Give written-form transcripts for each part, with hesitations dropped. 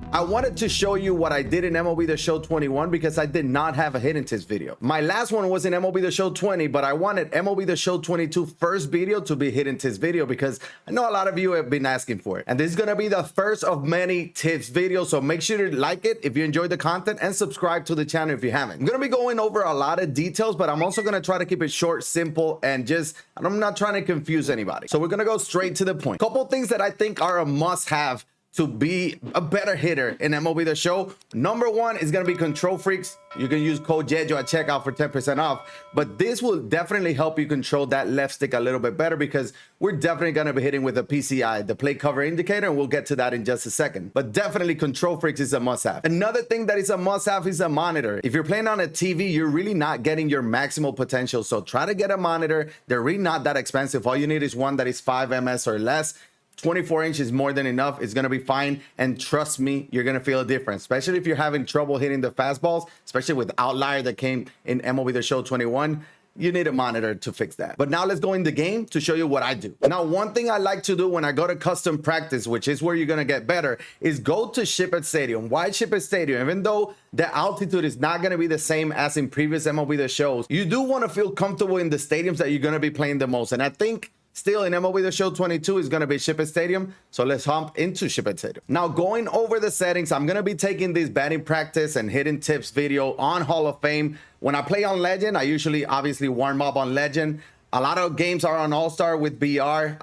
I wanted to show you what I did in MLB The Show 21 because I did not have a hidden tips video. My last one was in MLB The Show 20, but I wanted MLB The Show 22 first video to be hidden tips video because I know a lot of you have been asking for it. And this is going to be the first of many tips videos, so make sure to like it if you enjoyed the content and subscribe to the channel if you haven't. I'm going to be going over a lot of details, but I'm also going to try to keep it short, simple, and I'm not trying to confuse anybody. So we're going to go straight to the point. Couple things that I think are a must-have to be a better hitter in MLB The Show. Number one is going to be control freaks. You can use code YeYo at checkout for 10% off, but this will definitely help you control that left stick a little bit better because we're definitely going to be hitting with a PCI, the play cover indicator, and we'll get to that in just a second. But definitely control freaks is a must-have. Another thing that is a must-have is a monitor. If you're playing on a TV, you're really not getting your maximal potential, so try to get a monitor. They're really not that expensive. All you need is one that is 5 ms or less. 24 inches is more than enough. It's going to be fine. And trust me, you're going to feel a difference, especially if you're having trouble hitting the fastballs, especially with outlier that came in MLB The Show 21. You need a monitor to fix that. But now let's go in the game to show you what I do. Now, one thing I like to do when I go to custom practice, which is where you're going to get better, is go to Shipped Stadium. Why Shipped Stadium? Even though the altitude is not going to be the same as in previous MLB The Shows, you do want to feel comfortable in the stadiums that you're going to be playing the most. And I think still in MLB The Show 22 is going to be Shipped Stadium. So let's hop into Shipped Stadium. Now, going over the settings, I'm going to be taking this batting practice and hidden tips video on Hall of Fame. When I play on Legend, I usually obviously warm up on Legend. A lot of games are on All-Star with BR.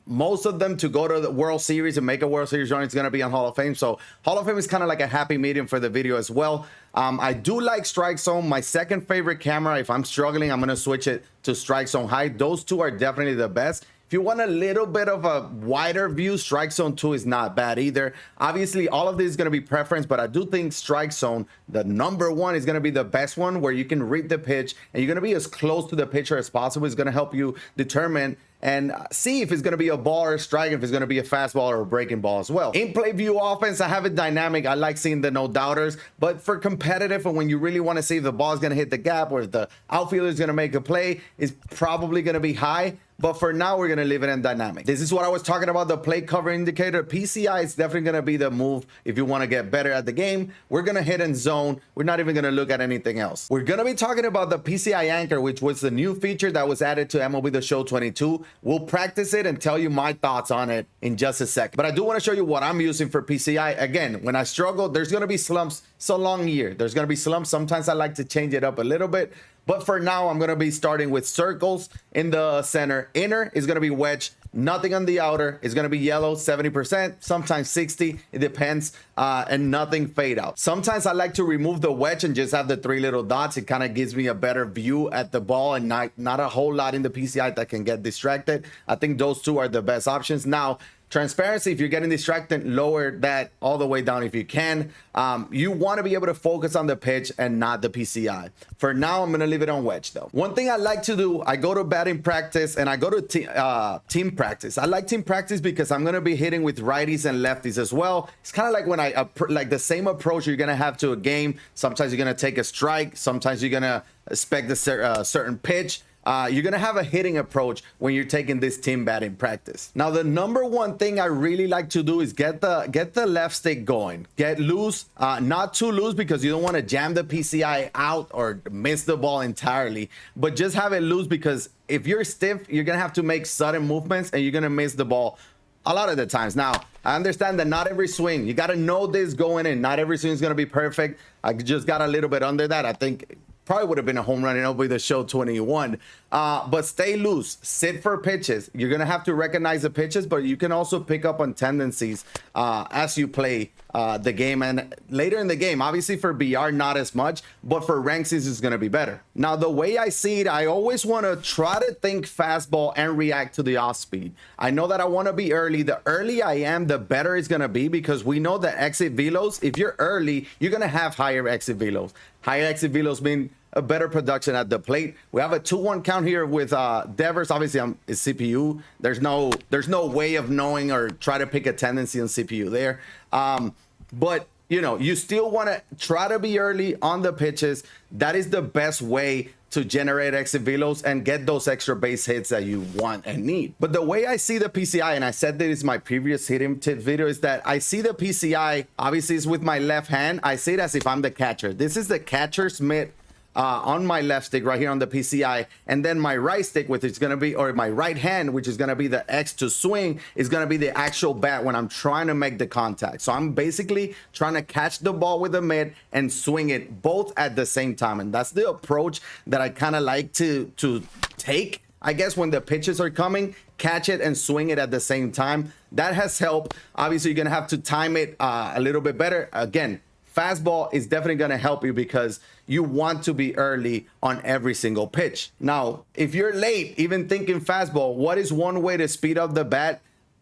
Most of them to go to the World Series and make a World Series run is going to be on Hall of Fame. So Hall of Fame is kind of like a happy medium for the video as well. I do like Strike Zone. My second favorite camera, if I'm struggling, I'm going to switch it to Strike Zone High. Those two are definitely the best. If you want a little bit of a wider view, Strike Zone 2 is not bad either. Obviously, all of this is going to be preference, but I do think Strike Zone, the number one, is going to be the best one where you can read the pitch and you're going to be as close to the pitcher as possible. It's going to help you determine and see if it's going to be a ball or a strike, if it's going to be a fastball or a breaking ball as well. In play view offense, I have it dynamic. I like seeing the no doubters, but for competitive and when you really want to see if the ball is going to hit the gap or if the outfielder is going to make a play, it's probably going to be high. But for now, we're going to leave it in dynamic. This is what I was talking about, the play cover indicator. PCI is definitely going to be the move if you want to get better at the game. We're going to hit in zone. We're not even going to look at anything else. We're going to be talking about the PCI anchor, which was the new feature that was added to MLB The Show 22. We'll practice it and tell you my thoughts on it in just a second. But I do want to show you what I'm using for PCI. Again, when I struggle, there's going to be slumps. It's a long year. There's going to be slumps. Sometimes I like to change it up a little bit. But for now, I'm going to be starting with circles in the center. Inner is going to be wedge. Nothing on the outer. Is going to be yellow, 70%, sometimes 60. It depends. And nothing fade out. Sometimes I like to remove the wedge and just have the 3 little dots. It kind of gives me a better view at the ball and not a whole lot in the PCI that can get distracted. I think those two are the best options. Now, transparency, if you're getting distracted, lower that all the way down if you can. You want to be able to focus on the pitch and not the PCI. For now, I'm going to leave it on wedge though. One thing I like to do, I go to batting practice and I go to team practice. I like team practice because I'm going to be hitting with righties and lefties as well. It's kind of like when I like the same approach you're going to have to a game. Sometimes you're going to take a strike. Sometimes you're going to expect a certain pitch. You're going to have a hitting approach when you're taking this team batting practice. Now, the number one thing I really like to do is get the left stick going. Get loose, not too loose because you don't want to jam the PCI out or miss the ball entirely, but just have it loose because if you're stiff, you're going to have to make sudden movements and you're going to miss the ball a lot of the times. Now, I understand that not every swing, you got to know this going in. Not every swing is going to be perfect. I just got a little bit under that. I think probably would have been a home run in MLB The Show 21. But stay loose, sit for pitches. You're going to have to recognize the pitches, but you can also pick up on tendencies as you play the game. And later in the game, obviously for BR, not as much, but for ranks, this is going to be better. Now, the way I see it, I always want to try to think fastball and react to the off speed. I know that I want to be early. The early I am, the better it's going to be because we know that exit velos, if you're early, you're going to have higher exit velos. higher exit velos mean a better production at the plate. We have a 2-1 count here with Devers. Obviously, it's CPU. There's no way of knowing or try to pick a tendency on CPU there. But you know, you still want to try to be early on the pitches. That is the best way to generate exit velos and get those extra base hits that you want and need. But the way I see the PCI, and I said that is my previous hitting tip video, is that I see the PCI, obviously it's with my left hand. I see it as if I'm the catcher. This is the catcher's mitt on my left stick right here on the PCI, and then my right stick, which is going to be, or my right hand, which is going to be the X to swing, is going to be the actual bat when I'm trying to make the contact. So I'm basically trying to catch the ball with the mitt and swing it both at the same time, and that's the approach that I kind of like to take, I guess, when the pitches are coming. Catch it and swing it at the same time. That has helped. Obviously, you're going to have to time it a little bit better. Again, fastball is definitely going to help you because you want to be early on every single pitch. Now, if you're late, even thinking fastball, what is one way to speed up the bat?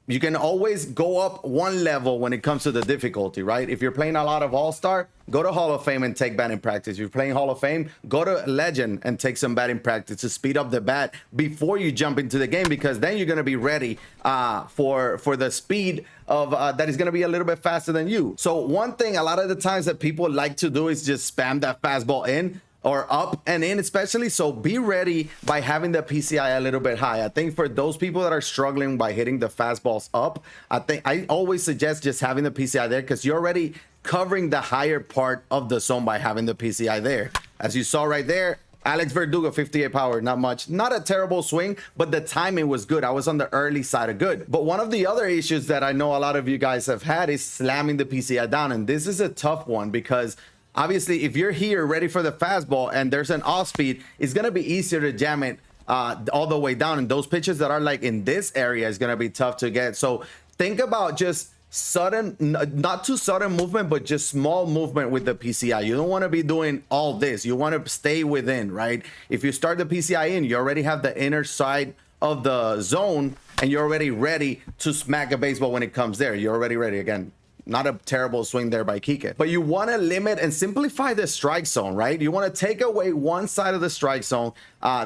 You can always go up one level when it comes to the difficulty, right? If you're playing a lot of All-Star, go to Hall of Fame and take batting practice. If you're playing Hall of Fame, go to Legend and take some batting practice to speed up the bat before you jump into the game, because then you're going to be ready for the speed of that is going to be a little bit faster than you. So one thing a lot of the times that people like to do is just spam that fastball in or up and in, especially. So be ready by having the PCI a little bit high. I think for those people that are struggling by hitting the fastballs up, I always suggest just having the PCI there, because you're already covering the higher part of the zone by having the PCI there. As you saw right there, Alex Verdugo, 58 power, not much, not a terrible swing, but the timing was good. I was on the early side of good. But one of the other issues that I know a lot of you guys have had is slamming the PCI down. And this is a tough one, because obviously, if you're here ready for the fastball and there's an off speed, it's going to be easier to jam it all the way down. And those pitches that are like in this area is going to be tough to get. So think about just sudden, not too sudden movement, but just small movement with the PCI. You don't want to be doing all this. You want to stay within, right? If you start the PCI in, you already have the inner side of the zone and you're already ready to smack a baseball when it comes there. You're already ready. Again, not a terrible swing there by Kike. But you want to limit and simplify the strike zone, right? You want to take away one side of the strike zone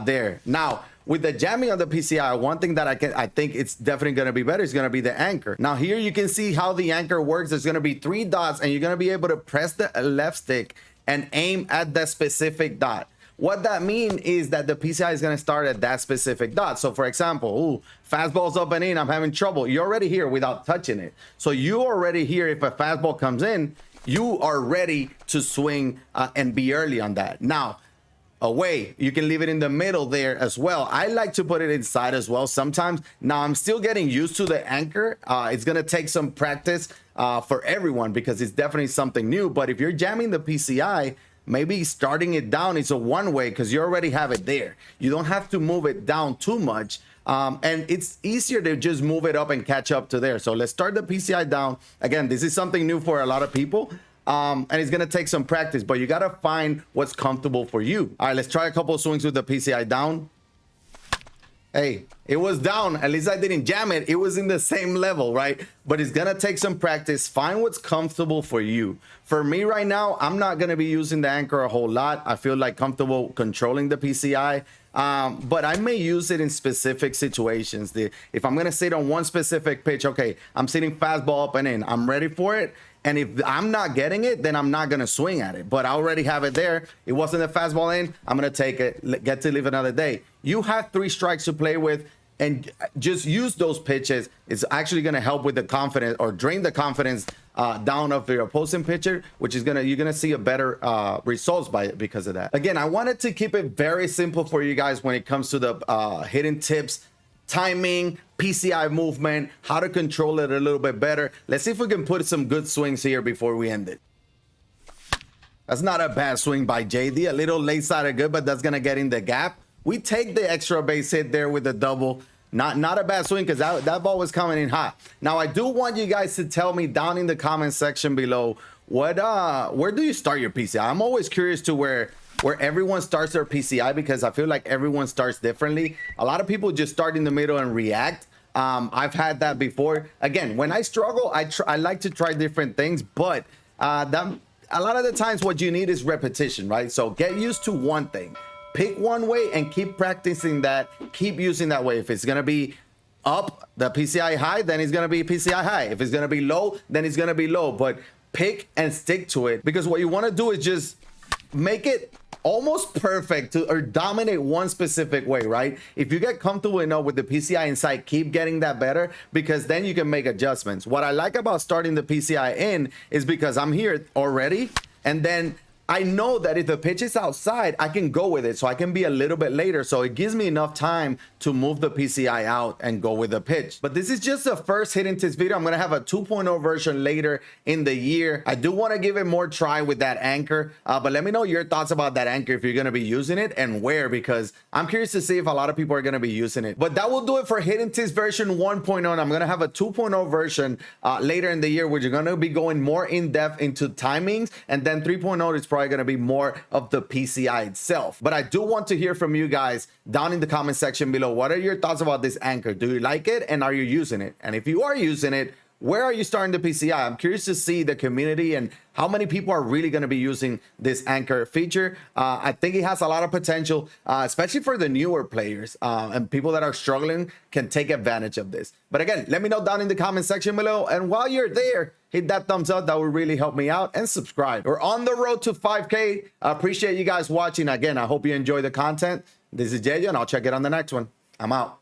there. Now, with the jamming on the PCI, one thing that I think it's definitely going to be better is going to be the anchor. Now here you can see how the anchor works. There's going to be 3 dots and you're going to be able to press the left stick and aim at that specific dot. What that means is that the PCI is going to start at that specific dot. So for example, fastball's up and in, I'm having trouble. You're already here without touching it. So you already here, if a fastball comes in, you are ready to swing and be early on that. Now, away, you can leave it in the middle there as well. I like to put it inside as well sometimes. Now I'm still getting used to the anchor. It's going to take some practice for everyone because it's definitely something new. But if you're jamming the PCI, maybe starting it down is a one way because you already have it there. You don't have to move it down too much. And it's easier to just move it up and catch up to there. So let's start the PCI down. Again, this is something new for a lot of people. And it's going to take some practice, but you got to find what's comfortable for you. All right, let's try a couple of swings with the PCI down. Hey, it was down. At least I didn't jam it. It was in the same level, right? But it's going to take some practice. Find what's comfortable for you. For me right now, I'm not going to be using the anchor a whole lot. I feel like comfortable controlling the PCI. But I may use it in specific situations. If I'm going to sit on one specific pitch, okay, I'm sitting fastball up and in. I'm ready for it. And if I'm not getting it, then I'm not going to swing at it. But I already have it there. It wasn't a fastball in. I'm going to take it, get to live another day. You have 3 strikes to play with, and just use those pitches. It's actually going to help with the confidence or drain the confidence down of your opposing pitcher, which is you're gonna see a better results because of that. Again, I wanted to keep it very simple for you guys when it comes to the hidden tips, timing, PCI movement, how to control it a little bit better. Let's see if we can put some good swings here before we end it. That's not a bad swing by JD. A little late side of good, but that's gonna get in the gap. We take the extra base hit there with the double. Not a bad swing because that ball was coming in hot. Now I do want you guys to tell me down in the comment section below where do you start your PCI? I'm always curious to where everyone starts their PCI because I feel like everyone starts differently. A lot of people just start in the middle and react. I've had that before. Again, when I struggle, I like to try different things, but a lot of the times what you need is repetition, right? So get used to one thing, pick one way and keep practicing that, keep using that way. If it's gonna be up, the PCI high, then it's gonna be PCI high. If it's gonna be low, then it's gonna be low, but pick and stick to it, because what you wanna do is just make it almost perfect to or dominate one specific way, right? If you get comfortable enough with the PCI inside, keep getting that better, because then you can make adjustments. What I like about starting the PCI in is because I'm here already, and then I know that if the pitch is outside, I can go with it. So I can be a little bit later. So it gives me enough time to move the PCI out and go with the pitch. But this is just the first hitting tips video. I'm going to have a 2.0 version later in the year. I do want to give it more try with that anchor. But let me know your thoughts about that anchor, if you're going to be using it and where, because I'm curious to see if a lot of people are going to be using it. But that will do it for hitting tips version 1.0. And I'm going to have a 2.0 version later in the year, which are going to be going more in depth into timings. And then 3.0 is probably going to be more of the PCI itself. But I do want to hear from you guys down in the comment section below. What are your thoughts about this anchor? Do you like it, and are you using it? And if you are using it, where are you starting the PCI? I'm curious to see the community and how many people are really going to be using this anchor feature. I think it has a lot of potential, especially for the newer players, and people that are struggling can take advantage of this. But again, let me know down in the comment section below. And while you're there, hit that thumbs up. That would really help me out, and subscribe. We're on the road to 5K. I appreciate you guys watching. Again, I hope you enjoy the content. This is YeYo, and I'll check it on the next one. I'm out.